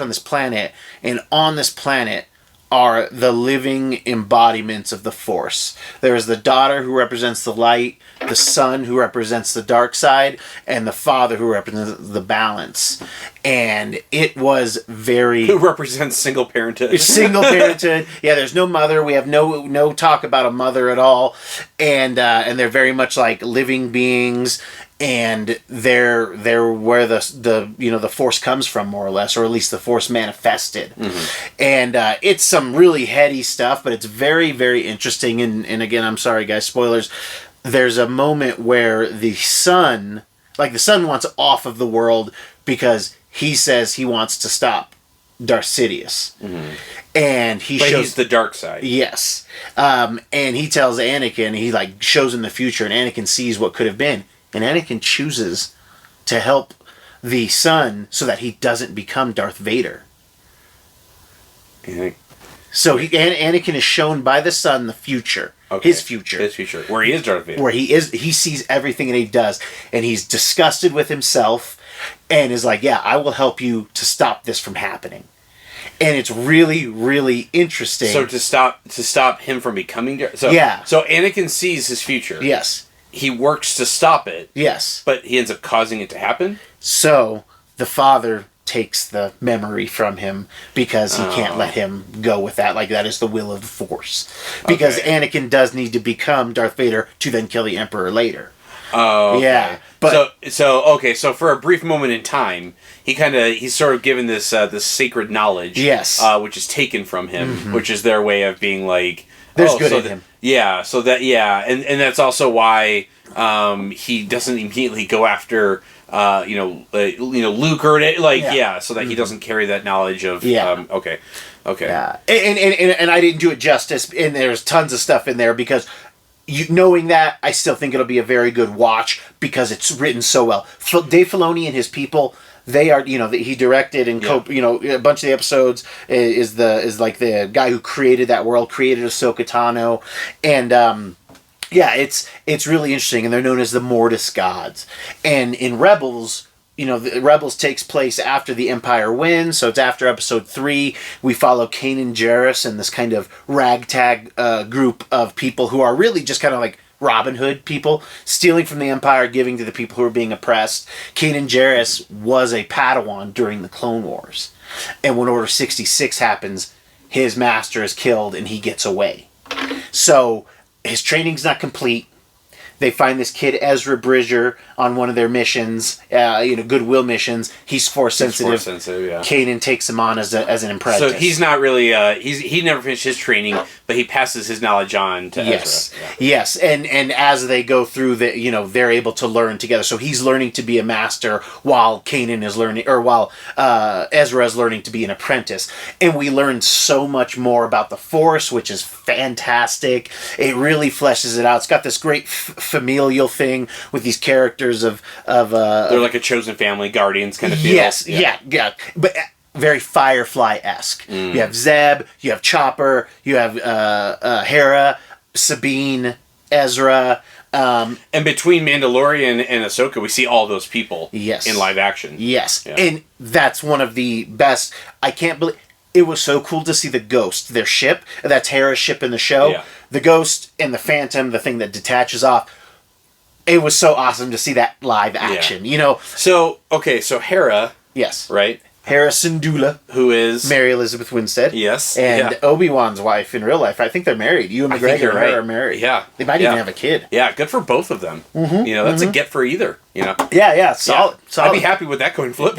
Speaker 2: on this planet, and on this planet are the living embodiments of the Force. There is the daughter who represents the light, the son who represents the dark side, and the father who represents the balance. And it was very...
Speaker 3: Who represents single parenthood.
Speaker 2: Single parenthood. Yeah, there's no mother. We have no talk about a mother at all. And they're very much like living beings. And they're where the Force comes from, more or less, or at least the Force manifested. Mm-hmm. And it's some really heady stuff, but it's very, very interesting. And again, I'm sorry, guys, spoilers. There's a moment where the son wants off of the world because he says he wants to stop Darth Sidious. Mm-hmm. And
Speaker 3: he's the dark side.
Speaker 2: Yes. And he tells Anakin, he like shows him the future, and Anakin sees what could have been. And Anakin chooses to help the son so that he doesn't become Darth Vader.
Speaker 3: Yeah.
Speaker 2: So Anakin is shown by the son the future. Okay. His future.
Speaker 3: Where he is Darth Vader.
Speaker 2: He sees everything that he does. And he's disgusted with himself and is like, yeah, I will help you to stop this from happening. And it's really, really interesting.
Speaker 3: So to stop him from becoming Darth... So Anakin sees his future.
Speaker 2: Yes.
Speaker 3: He works to stop it.
Speaker 2: Yes.
Speaker 3: But he ends up causing it to happen?
Speaker 2: So the father takes the memory from him because he can't let him go with that. Like, that is the will of the Force. Because Anakin does need to become Darth Vader to then kill the Emperor later.
Speaker 3: Oh, okay.
Speaker 2: Yeah. But
Speaker 3: so for a brief moment in time, he's sort of given this sacred knowledge.
Speaker 2: Yes.
Speaker 3: Which is taken from him, which is their way of being like...
Speaker 2: There's good in him.
Speaker 3: Yeah, and that's also why he doesn't immediately go after Luke or so that he doesn't carry that knowledge of okay.
Speaker 2: Yeah, and I didn't do it justice, and there's tons of stuff in there because knowing that, I still think it'll be a very good watch because it's written so well. Dave Filoni and his people, they are, he directed and a bunch of the episodes is like the guy who created that world, created Ahsoka Tano, and it's really interesting, and they're known as the Mortis gods, and in Rebels. The Rebels takes place after the Empire wins, so it's after Episode 3. We follow Kanan Jarrus and this kind of ragtag group of people who are really just kind of like Robin Hood people, stealing from the Empire, giving to the people who are being oppressed. Kanan Jarrus was a Padawan during the Clone Wars. And when Order 66 happens, his master is killed and he gets away. So his training's not complete. They find this kid, Ezra Bridger, on one of their missions, goodwill missions. He's force sensitive.
Speaker 3: Yeah.
Speaker 2: Kanan takes him on as an apprentice.
Speaker 3: So he's not really, he never finished his training, but he passes his knowledge on to Ezra. Yeah.
Speaker 2: Yes, and as they go through, they're able to learn together. So he's learning to be a master while Kanan is learning, or while Ezra is learning to be an apprentice. And we learn so much more about the Force, which is fantastic. It really fleshes it out. It's got this great familial thing with these characters of
Speaker 3: they're like a chosen family, guardians kind of feel.
Speaker 2: Yes, yeah, but very Firefly-esque. You have Zeb, you have Chopper, you have Hera, Sabine, Ezra.
Speaker 3: And between Mandalorian and Ahsoka, we see all those people in live action.
Speaker 2: Yes, and that's one of the best. I can't believe. It was so cool to see the Ghost, their ship. That's Hera's ship in the show. Yeah. The Ghost and the Phantom, the thing that detaches off. It was so awesome to see that live action,
Speaker 3: So Hera...
Speaker 2: Yes.
Speaker 3: Right?
Speaker 2: Hera Syndulla.
Speaker 3: Who is...
Speaker 2: Mary Elizabeth Winstead.
Speaker 3: Yes.
Speaker 2: And Obi-Wan's wife in real life. I think they're married. Ewan McGregor and her are married.
Speaker 3: Yeah.
Speaker 2: They might even have a kid.
Speaker 3: Yeah, good for both of them. Mm-hmm. That's a get for either,
Speaker 2: Yeah, solid.
Speaker 3: I'd be happy with that coin flip.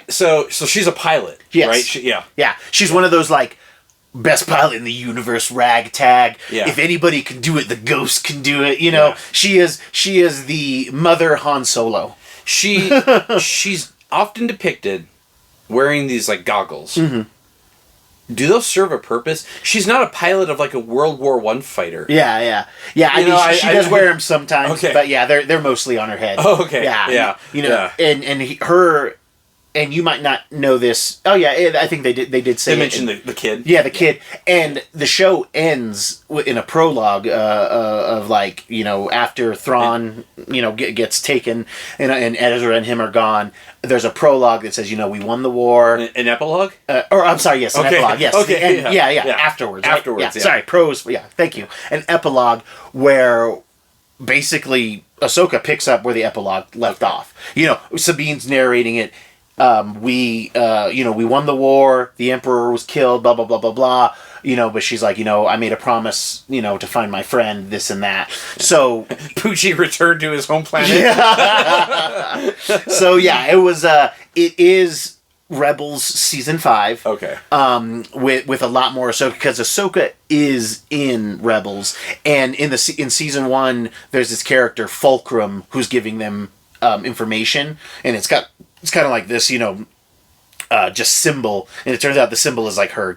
Speaker 3: So she's a pilot,
Speaker 2: yes.
Speaker 3: right?
Speaker 2: Yeah. She's one of those, best pilot in the universe, ragtag.
Speaker 3: Yeah.
Speaker 2: If anybody can do it, the Ghost can do it. She is the mother Han Solo.
Speaker 3: She's often depicted wearing these goggles. Mm-hmm. Do those serve a purpose? She's not a pilot of a World War I fighter.
Speaker 2: Yeah. I mean, she does wear them sometimes, but they're mostly on her head.
Speaker 3: Oh, okay.
Speaker 2: Yeah. And her. And you might not know this. Oh yeah, I think they did say.
Speaker 3: They mentioned the kid.
Speaker 2: Yeah, the kid, and the show ends in a prologue of after Thrawn gets taken and Ezra and him are gone. There's a prologue that says we won the war.
Speaker 3: An epilogue?
Speaker 2: Or I'm sorry, yes, an epilogue. Yes.
Speaker 3: Okay.
Speaker 2: And, yeah. Afterwards. Right?
Speaker 3: Afterwards.
Speaker 2: Yeah. Sorry, prose. Yeah. Thank you. An epilogue where basically Ahsoka picks up where the epilogue left off. Sabine's narrating it. We won the war, the Emperor was killed, blah, blah, blah, blah, blah, but she's like, I made a promise, to find my friend, this and that. So...
Speaker 3: Poochie returned to his home planet.
Speaker 2: Yeah. So, it is Rebels Season 5.
Speaker 3: Okay.
Speaker 2: With a lot more Ahsoka, because Ahsoka is in Rebels, and in Season 1, there's this character, Fulcrum, who's giving them information, and it's kind of like this, just symbol, and it turns out the symbol is her,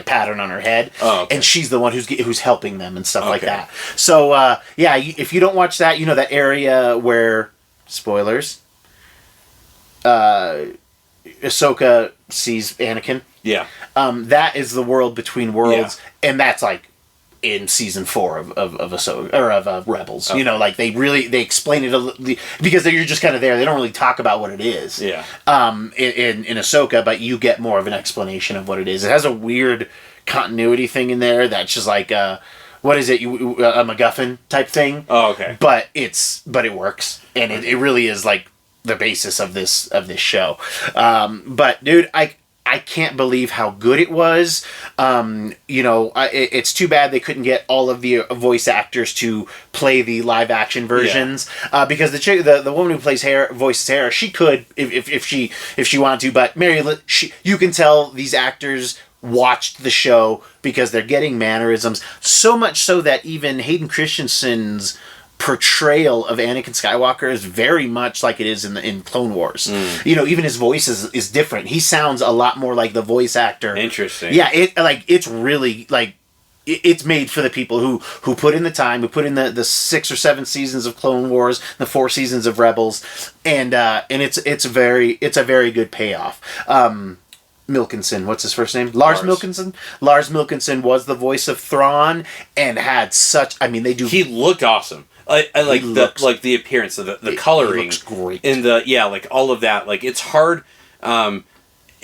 Speaker 2: pattern on her head, and she's the one who's helping them and stuff like that. So, if you don't watch that, that area where, spoilers, Ahsoka sees Anakin. Yeah. That is the world between worlds, and that's in season 4 of Ahsoka, or of Rebels. Okay. They explain it because you're just kind of there. They don't really talk about what it is. Yeah. In Ahsoka, but you get more of an explanation of what it is. It has a weird continuity thing in there that's just what is it? A MacGuffin type thing.
Speaker 3: Oh, okay.
Speaker 2: But it works, and it really is the basis of this show. But dude, I can't believe how good it was. It's too bad they couldn't get all of the voice actors to play the live action versions. Yeah. Because the woman who voices Hera, she could if she wanted to. But you can tell these actors watched the show because they're getting mannerisms. So much so that even Hayden Christensen's portrayal of Anakin Skywalker is very much like it is in Clone Wars. You know, even his voice is different. He sounds a lot more like the voice actor.
Speaker 3: Interesting.
Speaker 2: Yeah, it's really like it's made for the people who put in the time, who put in the 6 or 7 seasons of Clone Wars, the 4 seasons of Rebels, and it's a very good payoff. Milkinson, what's his first name? Lars Milkinson. Lars Milkinson was the voice of Thrawn and had such. I mean, they do.
Speaker 3: He looked awesome. I like the appearance of the coloring.
Speaker 2: He looks great.
Speaker 3: In like all of that. Like it's hard.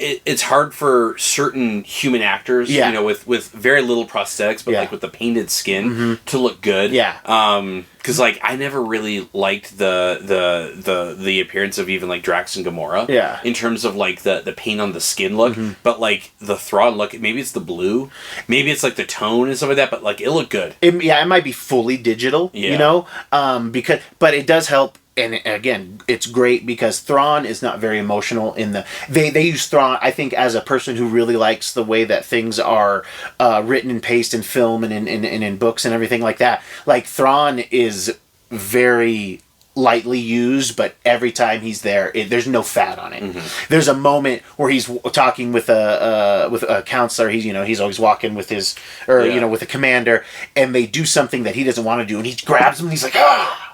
Speaker 3: It's hard for certain human actors, you know, with very little prosthetics, but like with the painted skin to look good.
Speaker 2: Yeah.
Speaker 3: Because like I never really liked the appearance of even like Drax and Gamora.
Speaker 2: Yeah.
Speaker 3: In terms of like the paint on the skin look, but like the Thrawn look, maybe it's the blue, maybe it's like the tone and stuff like that, but like it looked good.
Speaker 2: It might be fully digital, you know, but it does help. And again, it's great because Thrawn is not very emotional in the... They use Thrawn, I think, as a person who really likes the way that things are written and paced in film and in books and everything like that. Like, Thrawn is very lightly used, but every time he's there, there's no fat on it. There's a moment where he's talking with a counselor. He's always walking with his... with a commander, and they do something that he doesn't want to do, and he grabs him, and he's like, ah!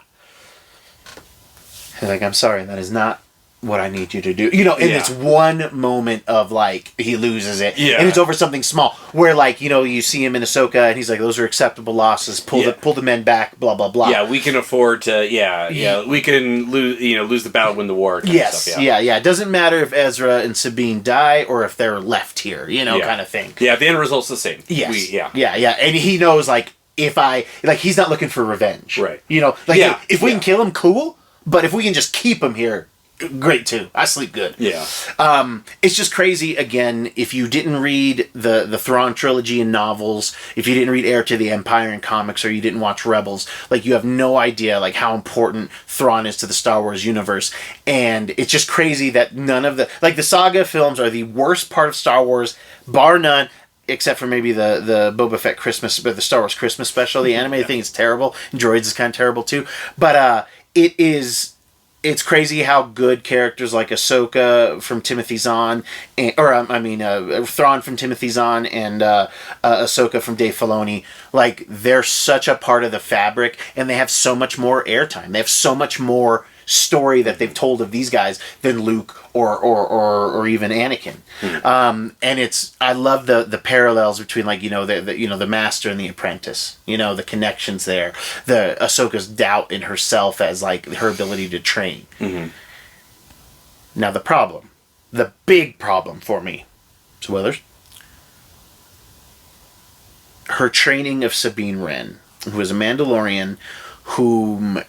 Speaker 2: He's like, I'm sorry, that is not what I need you to do. You know, and it's one moment of, like, he loses it. Yeah. And it's over something small. Where, like, you know, you see him in Ahsoka, and he's like, those are acceptable losses. Pull the men back, blah, blah, blah.
Speaker 3: Yeah, we can afford to, we can lose the battle, win the war. Kind of stuff,
Speaker 2: yeah. It doesn't matter if Ezra and Sabine die, or if they're left here, kind of thing.
Speaker 3: Yeah, the end result's the same.
Speaker 2: Yes. Yeah. And he knows, like, he's not looking for revenge.
Speaker 3: Right.
Speaker 2: You know, like, if we can kill him, cool. But if we can just keep him here, great too. I sleep good.
Speaker 3: Yeah.
Speaker 2: It's just crazy, again, if you didn't read the Thrawn trilogy in novels, if you didn't read Heir to the Empire in comics, or you didn't watch Rebels, like, you have no idea, like, how important Thrawn is to the Star Wars universe. And it's just crazy that none of the saga films are the worst part of Star Wars, bar none. Except for maybe the Boba Fett Christmas, but the Star Wars Christmas special. The animated thing is terrible. Droids is kind of terrible too. But it's crazy how good characters like Ahsoka from Timothy Zahn, Thrawn from Timothy Zahn, and Ahsoka from Dave Filoni, like, they're such a part of the fabric, and they have so much more airtime. They have so much more story that they've told of these guys than Luke or even Anakin. And I love the parallels between, like, the master and the apprentice, the connections there, the Ahsoka's doubt in herself as, like, her ability to train. Now the big problem for me, spoilers, her training of Sabine Wren, who is a Mandalorian whom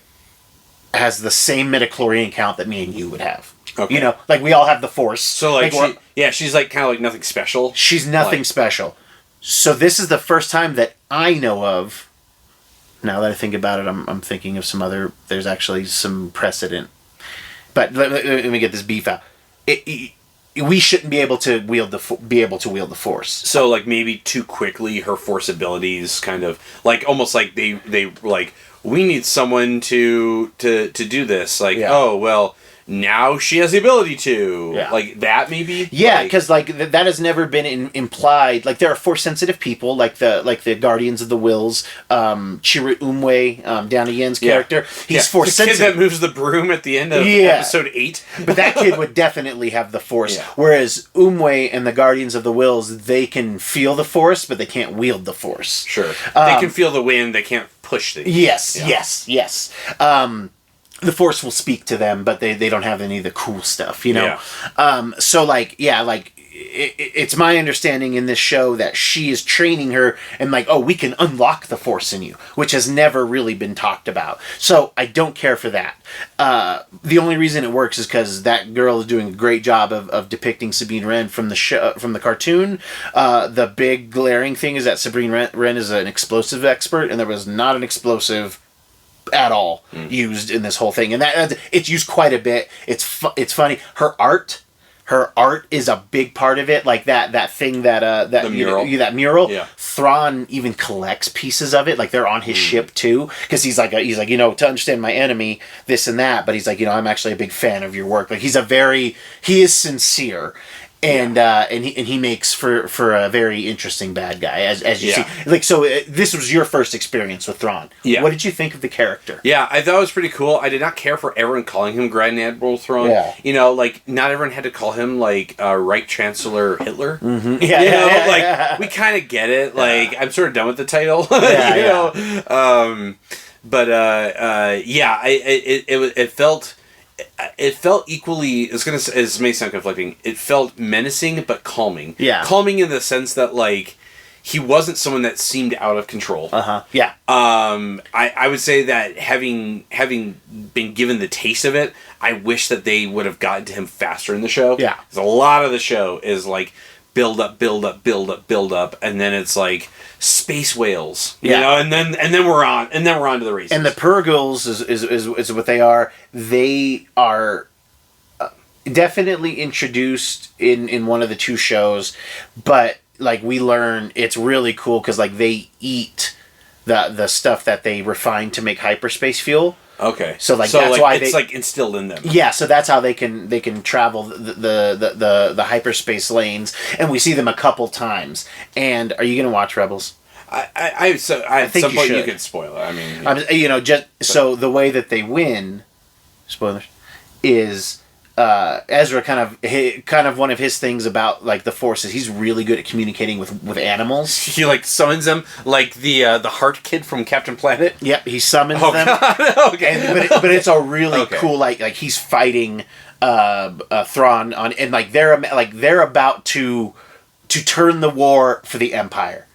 Speaker 2: has the same midichlorian count that me and you would have. Okay. Like, we all have the Force.
Speaker 3: So, like, she's, like, kind of like nothing special.
Speaker 2: She's nothing special. So this is the first time that I know of, now that I think about it, I'm thinking of there's actually some precedent. But let me get this beef out. We shouldn't be able to wield the Force.
Speaker 3: So, like, maybe too quickly her Force abilities kind of, like, almost like they like, we need someone to do this. Like, oh, well, now she has the ability to. Yeah. Like, that maybe?
Speaker 2: Yeah, because, like, that has never been implied. Like, there are Force-sensitive people, like the Guardians of the Wills, Chirrut Îmwe, Downey Yen's character. He's Force-sensitive.
Speaker 3: The kid that moves the broom at the end of episode 8.
Speaker 2: But that kid would definitely have the Force. Yeah. Whereas Îmwe and the Guardians of the Wills, they can feel the Force, but they can't wield the Force.
Speaker 3: Sure. They can feel the wind, they can't push things.
Speaker 2: Yes. The Force will speak to them, but they don't have any of the cool stuff, Yeah. So, like, it's my understanding in this show that she is training her and, like, oh, we can unlock the Force in you, which has never really been talked about. So I don't care for that. The only reason it works is because that girl is doing a great job of depicting Sabine Wren from the show, from the cartoon. The big glaring thing is that Sabine Wren is an explosive expert, and there was not an explosive at all used in this whole thing, and that it's used quite a bit. It's funny. Her art, her art is a big part of it. Like that thing that
Speaker 3: The mural.
Speaker 2: that mural.
Speaker 3: Yeah.
Speaker 2: Thrawn even collects pieces of it. Like they're on his ship too, because he's like to understand my enemy, this and that. But he's like, I'm actually a big fan of your work. Like he is sincere. And he makes for a very interesting bad guy, as you see. Like, so this was your first experience with Thrawn.
Speaker 3: Yeah.
Speaker 2: What did you think of the character?
Speaker 3: Yeah, I thought it was pretty cool. I did not care for everyone calling him Grand Admiral Thrawn.
Speaker 2: Yeah.
Speaker 3: Like, not everyone had to call him, like, Reich Chancellor Hitler.
Speaker 2: Mm-hmm. Yeah,
Speaker 3: we kind of get it. Like, I'm sort of done with the title. It felt equally. It may sound conflicting. It felt menacing but calming.
Speaker 2: Yeah,
Speaker 3: calming in the sense that like he wasn't someone that seemed out of control.
Speaker 2: Yeah.
Speaker 3: I would say that having been given the taste of it, I wish that they would have gotten to him faster in the show.
Speaker 2: Yeah,
Speaker 3: because a lot of the show is like build up, and then it's like space whales, you know, and then we're on to the races.
Speaker 2: And the Purgles is what they are. They are definitely introduced in one of the two shows, but like we learn, it's really cool because like they eat the stuff that they refine to make hyperspace fuel.
Speaker 3: Okay,
Speaker 2: so that's why
Speaker 3: it's like instilled in them.
Speaker 2: Yeah, so that's how they can travel the hyperspace lanes, and we see them a couple times. And are you gonna watch Rebels?
Speaker 3: I think at some point you could spoil it. I mean,
Speaker 2: so the way that they win, spoilers, is Ezra kind of one of his things about like the Force is he's really good at communicating with animals.
Speaker 3: He like summons them like the Heart Kid from Captain Planet.
Speaker 2: Yep, he summons them.
Speaker 3: God. Okay,
Speaker 2: but it's a really cool like he's fighting Thrawn on, and like they're about to turn the war for the Empire.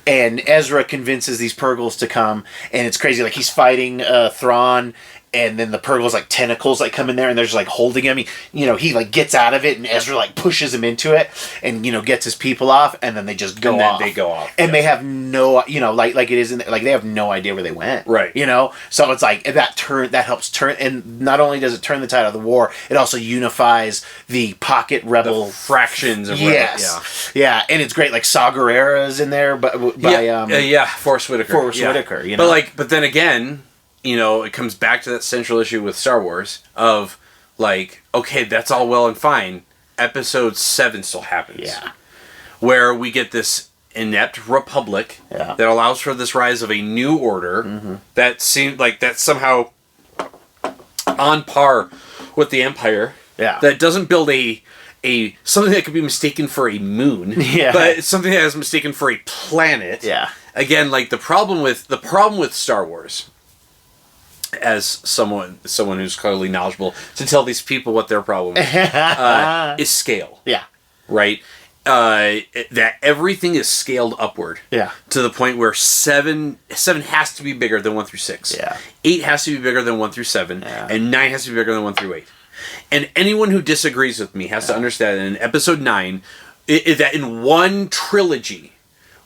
Speaker 2: And Ezra convinces these Purgles to come, and it's crazy. Like he's fighting Thrawn, and then the Purgles like tentacles like come in there, and they're just like holding him. He like gets out of it, and Ezra like pushes him into it, and gets his people off, and then they just go off.
Speaker 3: They go off,
Speaker 2: and they have no like it isn't like they have no idea where they went.
Speaker 3: Right.
Speaker 2: So it's like that helps turn, and not only does it turn the tide of the war, it also unifies the pocket rebel
Speaker 3: fractions of
Speaker 2: yes, yeah, and it's great. Like Saw Gerrera's in there, but
Speaker 3: Forrest Whitaker.
Speaker 2: Whitaker,
Speaker 3: But then again, it comes back to that central issue with Star Wars of like, okay, that's all well and fine. Episode 7 still happens.
Speaker 2: Yeah.
Speaker 3: Where we get this inept republic that allows for this rise of a new order that seemed like that's somehow on par with the Empire.
Speaker 2: Yeah.
Speaker 3: That doesn't build a something that could be mistaken for a moon.
Speaker 2: Yeah.
Speaker 3: But it's something that is mistaken for a planet.
Speaker 2: Yeah.
Speaker 3: Again, like the problem with Star Wars, as someone who's clearly knowledgeable to tell these people what their problem is scale.
Speaker 2: Yeah.
Speaker 3: Right? That everything is scaled upward.
Speaker 2: Yeah.
Speaker 3: To the point where 7 has to be bigger than 1 through 6.
Speaker 2: Yeah.
Speaker 3: 8 has to be bigger than 1 through 7.
Speaker 2: Yeah.
Speaker 3: And 9 has to be bigger than 1 through 8. And anyone who disagrees with me has to understand that in episode 9, that in one trilogy,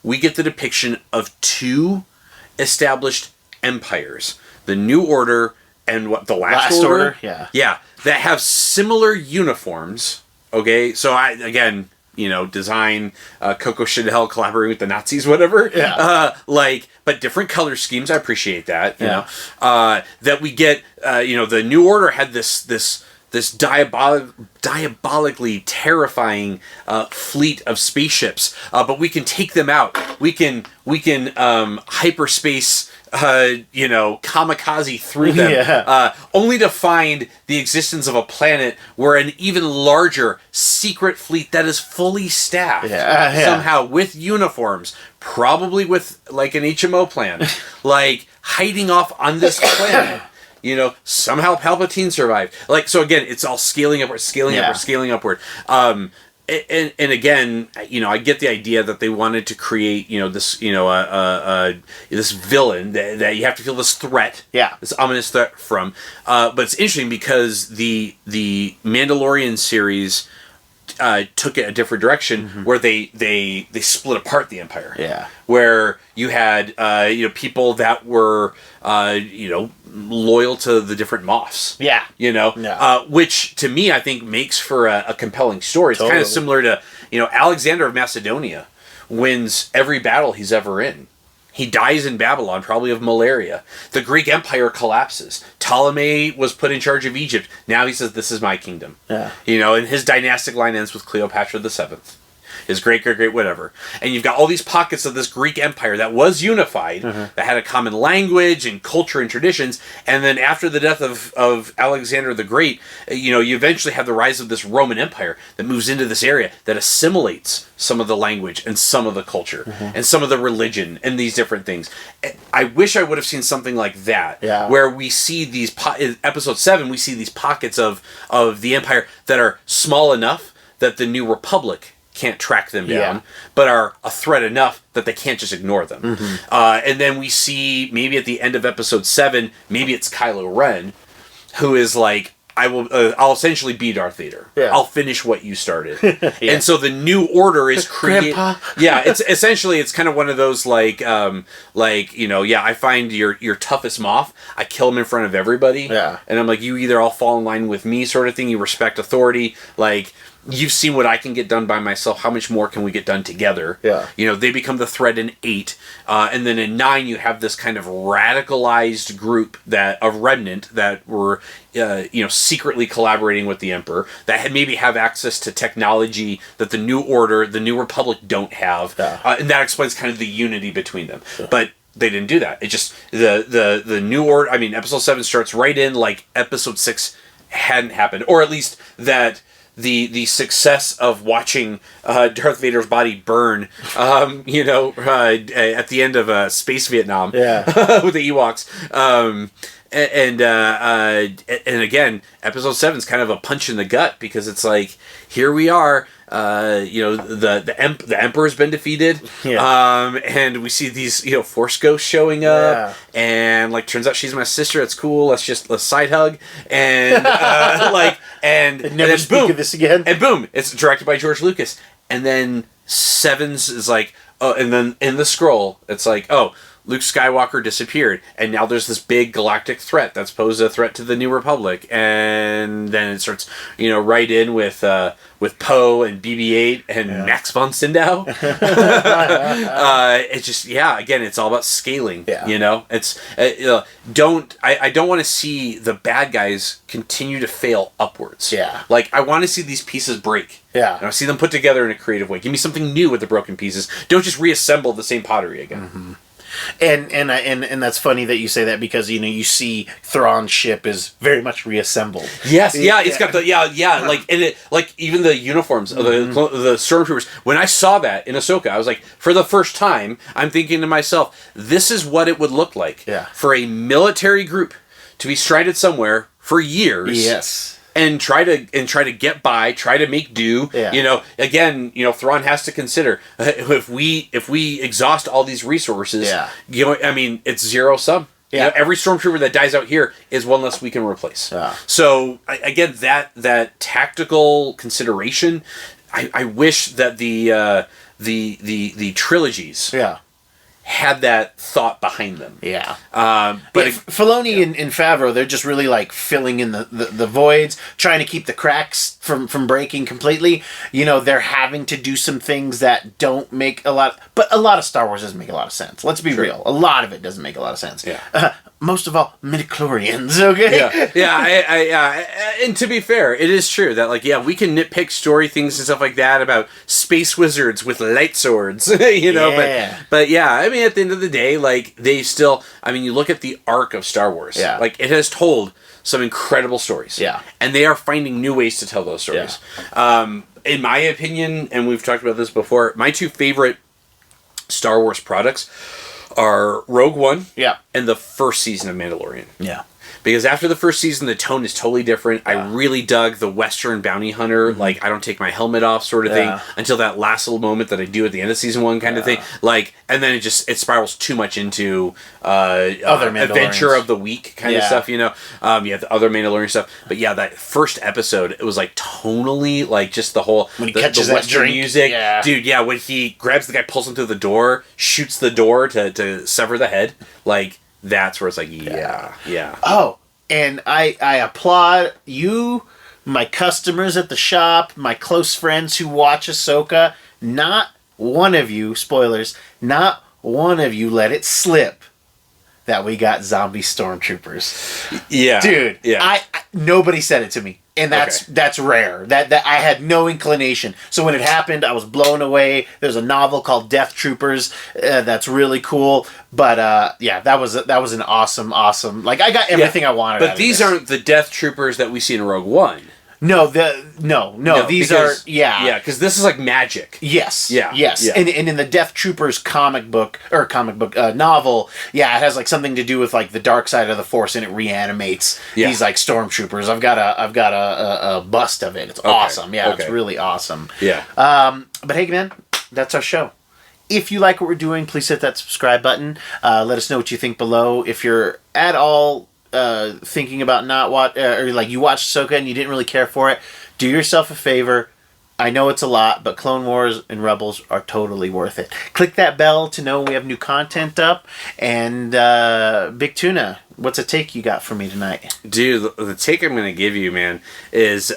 Speaker 3: we get the depiction of 2 established empires. The New Order and what the Last Order? Yeah, that have similar uniforms. Okay, so design Coco Chanel collaborating with the Nazis, whatever.
Speaker 2: Yeah.
Speaker 3: But different color schemes. I appreciate that. You know, that we get. The New Order had this diabolically terrifying fleet of spaceships, but we can take them out. We can hyperspace. Kamikaze through them, only to find the existence of a planet where an even larger secret fleet that is fully staffed somehow with uniforms, probably with like an HMO plan, like hiding off on this planet. Somehow Palpatine survived. Like, so again, it's all scaling upward. And again, I get the idea that they wanted to create, this, this villain that you have to feel this threat, this ominous threat from. But it's interesting because the Mandalorian series took it a different direction where they split apart the empire.
Speaker 2: Yeah.
Speaker 3: Where you had people that were loyal to the different Moffs.
Speaker 2: Yeah.
Speaker 3: Which to me I think makes for a compelling story. It's kind of similar to Alexander of Macedonia wins every battle he's ever in. He dies in Babylon, probably of malaria. The Greek Empire collapses. Ptolemy was put in charge of Egypt. Now he says, this is my kingdom.
Speaker 2: Yeah.
Speaker 3: And his dynastic line ends with Cleopatra the Seventh. His great whatever. And you've got all these pockets of this Greek Empire that was unified, that had a common language and culture and traditions. And then after the death of Alexander the Great, you eventually have the rise of this Roman Empire that moves into this area that assimilates some of the language and some of the culture and some of the religion and these different things. I wish I would have seen something like that, where we see these, in episode 7, we see these pockets of the Empire that are small enough that the New Republic can't track them down, but are a threat enough that they can't just ignore them. And then we see, maybe at the end of episode 7, maybe it's Kylo Ren, who is like, I'll essentially be Darth Vader. Yeah. I'll finish what you started. And so the New Order is created. It's essentially, it's kind of one of those I find your toughest Moff, I kill him in front of everybody. Yeah. And I'm like, you either all fall in line with me sort of thing, you respect authority, you've seen what I can get done by myself. How much more can we get done together? Yeah. They become the threat in 8. And then in 9, you have this kind of radicalized group of remnant that were, secretly collaborating with the Emperor, that had maybe have access to technology that the New Order, the New Republic don't have. Yeah. And that explains kind of the unity between them. Yeah. But they didn't do that. It just, the New Order, episode 7 starts right in like episode 6 hadn't happened. Or at least that the success of watching Darth Vader's body burn, at the end of Space Vietnam, with the Ewoks, and again, episode 7 is kind of a punch in the gut, because it's like, here we are. The Emperor's been defeated, and we see these Force ghosts showing up, and turns out she's my sister. It's cool. Let's side hug, and and
Speaker 2: never speak
Speaker 3: boom,
Speaker 2: of this again.
Speaker 3: And boom, it's directed by George Lucas. And then 7's is like, oh, and then in the scroll, it's like, oh, Luke Skywalker disappeared, and now there's this big galactic threat that's posed a threat to the New Republic, and then it starts, right in with Poe and BB-8 and Max von Sydow. It's just, again, it's all about scaling. Yeah. It's I don't want to see the bad guys continue to fail upwards. Yeah. I want to see these pieces break. Yeah. I see them put together in a creative way. Give me something new with the broken pieces. Don't just reassemble the same pottery again.
Speaker 2: Mm-hmm. And that's funny that you say that, because you see Thrawn's ship is very much reassembled.
Speaker 3: Yes, it's got the even the uniforms of the stormtroopers. When I saw that in Ahsoka, I was like, for the first time, I'm thinking to myself, this is what it would look like for a military group to be stranded somewhere for years. Yes. And try to get by, try to make do. Yeah. Again, Thrawn has to consider, if we exhaust all these resources, it's zero sum. Yeah. Every stormtrooper that dies out here is one less we can replace. Yeah. So again, that tactical consideration, I wish that the trilogies had that thought behind them. Yeah.
Speaker 2: But Filoni and Favreau, they're just really filling in the voids, trying to keep the cracks from breaking completely. They're having to do some things that don't make a lot of Star Wars doesn't make a lot of sense. Let's be real. A lot of it doesn't make a lot of sense. Yeah. Most of all, midichlorians, okay?
Speaker 3: Yeah. And to be fair, it is true that, we can nitpick story things and stuff like that about space wizards with light swords, but at the end of the day, they still, you look at the arc of Star Wars, it has told some incredible stories. Yeah. And they are finding new ways to tell those stories. Yeah. In my opinion, and we've talked about this before, my 2 favorite Star Wars products are Rogue One and the first season of Mandalorian. Yeah. Because after the first season, the tone is totally different. I really dug the Western bounty hunter, like, I don't take my helmet off sort of thing, until that last little moment that I do at the end of season 1 kind of thing. Like, and then it spirals too much into
Speaker 2: other
Speaker 3: adventure of the week kind of stuff, you know? The other Mandalorian stuff. But yeah, that first episode, it was like tonally, like, just the whole,
Speaker 2: when he
Speaker 3: the
Speaker 2: catches
Speaker 3: Western
Speaker 2: that
Speaker 3: music. Dude, yeah, when he grabs the guy, pulls him through the door, shoots the door to sever the head, like, that's where it's like, yeah.
Speaker 2: Oh, and I applaud you, my customers at the shop, my close friends who watch Ahsoka. Not one of you, spoilers, not one of you let it slip that we got zombie stormtroopers.
Speaker 3: Yeah.
Speaker 2: Dude,
Speaker 3: yeah.
Speaker 2: Nobody said it to me. And that's rare. That I had no inclination. So when it happened, I was blown away. There's a novel called Death Troopers that's really cool. But that was an awesome. Like, I got everything I wanted.
Speaker 3: But these aren't the Death Troopers that we see in Rogue One.
Speaker 2: No, these are
Speaker 3: because this is like magic.
Speaker 2: Yes.
Speaker 3: Yeah.
Speaker 2: Yes.
Speaker 3: Yeah.
Speaker 2: And in the Death Troopers comic book novel, it has like something to do with like the dark side of the Force, and it reanimates these like stormtroopers. I've got a bust of it. It's awesome. Yeah, it's really awesome.
Speaker 3: Yeah.
Speaker 2: But hey, man, that's our show. If you like what we're doing, please hit that subscribe button. Let us know what you think below. If you're at all thinking about not or like you watched Ahsoka and you didn't really care for it, do yourself a favor. I know it's a lot, but Clone Wars and Rebels are totally worth it. Click that bell to know when we have new content up. And Big Tuna, what's a take you got for me tonight?
Speaker 3: Dude, the take I'm going to give you, man, is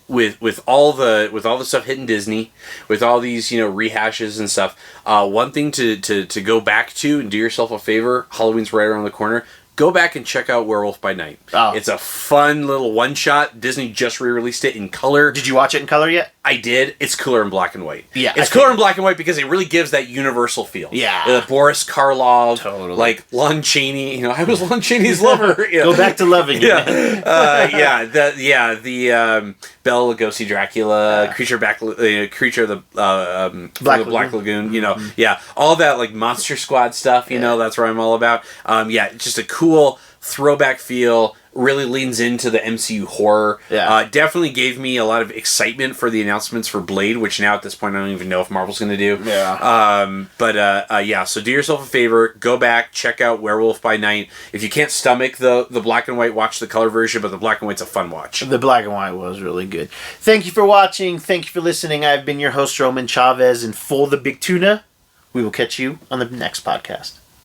Speaker 3: with all the stuff hitting Disney, with all these rehashes and stuff. One thing to go back to and do yourself a favor. Halloween's right around the corner. Go back and check out Werewolf by Night. Oh. It's a fun little one-shot. Disney just re-released it in color.
Speaker 2: Did you watch it in color yet?
Speaker 3: I did. It's cooler in black and white.
Speaker 2: Yeah,
Speaker 3: it's cooler in black and white because it really gives that universal feel.
Speaker 2: Yeah.
Speaker 3: Boris Karloff,
Speaker 2: totally.
Speaker 3: like Lon Chaney. I was Lon Chaney's lover.
Speaker 2: Go back to loving it.
Speaker 3: The Bela Lugosi Dracula, creature of the Black Lagoon. All that like Monster Squad stuff. That's what I'm all about. Just a cool throwback feel. Really leans into the MCU horror. Definitely gave me a lot of excitement for the announcements for Blade, which now at this point I don't even know if Marvel's going to do. So do yourself a favor, go back, check out Werewolf by Night. If you can't stomach the black and white, watch the color version, but the black and white's a fun watch.
Speaker 2: The black and white was really good. Thank you for watching. Thank you for listening. I've been your host, Roman Chavez, and for the Big Tuna, we will catch you on the next podcast.